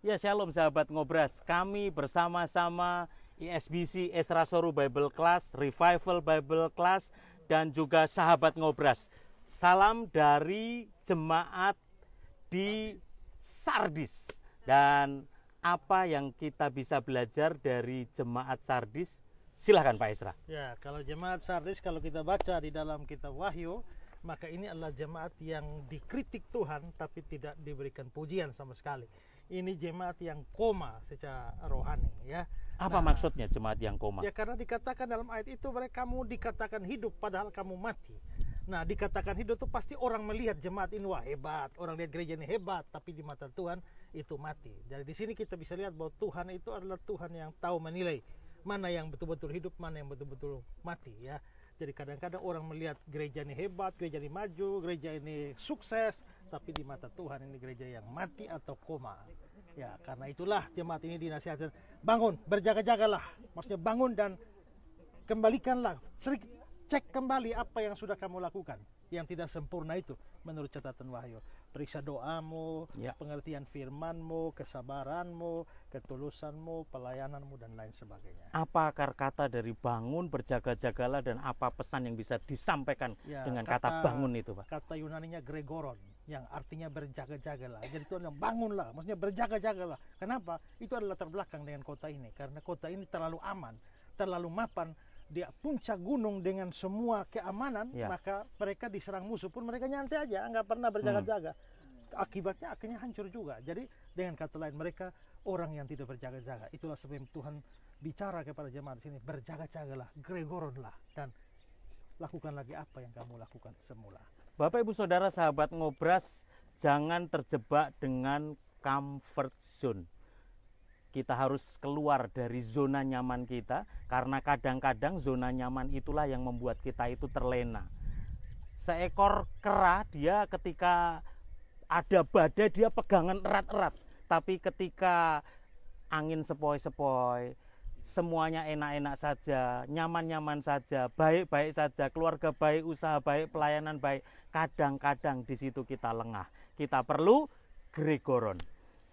Ya, shalom sahabat Ngobras. Kami bersama-sama ISBC Ezra Soru Bible Class, Revival Bible Class, dan juga sahabat Ngobras. Salam dari jemaat di Sardis. Dan apa yang kita bisa belajar dari jemaat Sardis? Silahkan Pak Ezra. Ya, kalau jemaat Sardis, kalau kita baca di dalam kitab Wahyu, maka ini adalah jemaat yang dikritik Tuhan tapi tidak diberikan pujian sama sekali. Ini jemaat yang koma secara rohani, ya. Apa maksudnya jemaat yang koma? Ya, karena dikatakan dalam ayat itu kamu dikatakan hidup padahal kamu mati. Nah, dikatakan hidup itu pasti orang melihat jemaat ini wah hebat, orang lihat gereja ini hebat, tapi di mata Tuhan itu mati. Jadi di sini kita bisa lihat bahwa Tuhan itu adalah Tuhan yang tahu menilai mana yang betul-betul hidup, mana yang betul-betul mati, ya. Jadi kadang-kadang orang melihat gereja ini hebat, gereja ini maju, gereja ini sukses, tapi di mata Tuhan ini gereja yang mati atau koma. Ya, karena itulah jemaat ini dinasihatkan, bangun, berjaga-jagalah. Maksudnya bangun dan kembalikanlah, cek kembali apa yang sudah kamu lakukan. Yang tidak sempurna itu menurut catatan Wahyu. Periksa doamu, pengertian firmanmu, kesabaranmu, ketulusanmu, pelayananmu, dan lain sebagainya. Apa akar kata dari bangun, berjaga-jagalah, dan apa pesan yang bisa disampaikan dengan kata bangun itu, Pak? Kata Yunaninya gregoron, yang artinya berjaga-jagalah. Jadi itu adalah bangunlah, maksudnya berjaga-jagalah. Kenapa? Itu adalah terbelakang dengan kota ini. Karena kota ini terlalu aman, terlalu mapan. Di puncak gunung dengan semua keamanan, maka mereka diserang musuh pun mereka nyantai aja, nggak pernah berjaga-jaga. Akibatnya akhirnya hancur juga. Jadi dengan kata lain, mereka orang yang tidak berjaga-jaga. Itulah sebab Tuhan bicara kepada jemaat di sini, berjaga-jagalah, gregoronlah, dan lakukan lagi apa yang kamu lakukan semula. Bapak Ibu Saudara sahabat Ngobras, jangan terjebak dengan comfort zone. Kita harus keluar dari zona nyaman kita, karena kadang-kadang zona nyaman itulah yang membuat kita itu terlena. Seekor kera, dia ketika ada badai dia pegangan erat-erat, tapi ketika angin sepoi-sepoi, semuanya enak-enak saja, nyaman-nyaman saja, baik-baik saja, keluarga baik, usaha baik, pelayanan baik, kadang-kadang di situ kita lengah. Kita perlu gregoron.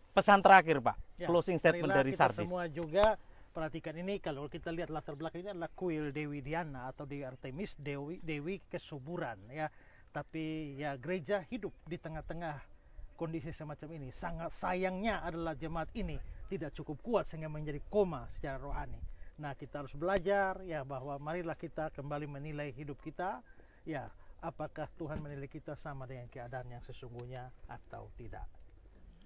Pesan terakhir, Pak, closing statement dari Sardis. Kita semua juga perhatikan ini, kalau kita lihat latar belakang ini adalah kuil Dewi Diana atau Dewi Artemis, Dewi kesuburan, ya. Tapi ya gereja hidup di tengah-tengah kondisi semacam ini. Sangat sayangnya adalah jemaat ini tidak cukup kuat sehingga menjadi koma secara rohani. Nah, kita harus belajar ya bahwa marilah kita kembali menilai hidup kita, ya, apakah Tuhan menilai kita sama dengan keadaan yang sesungguhnya atau tidak.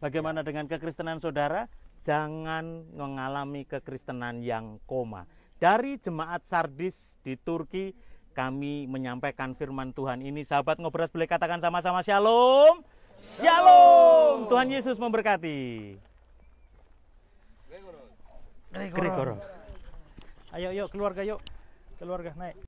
Bagaimana dengan kekristenan saudara? Jangan mengalami kekristenan yang koma. Dari jemaat Sardis di Turki, kami menyampaikan firman Tuhan ini. Sahabat Ngobras, boleh katakan sama-sama shalom. Shalom. Tuhan Yesus memberkati. Gregoron. Ayo keluarga yuk. Keluarga naik.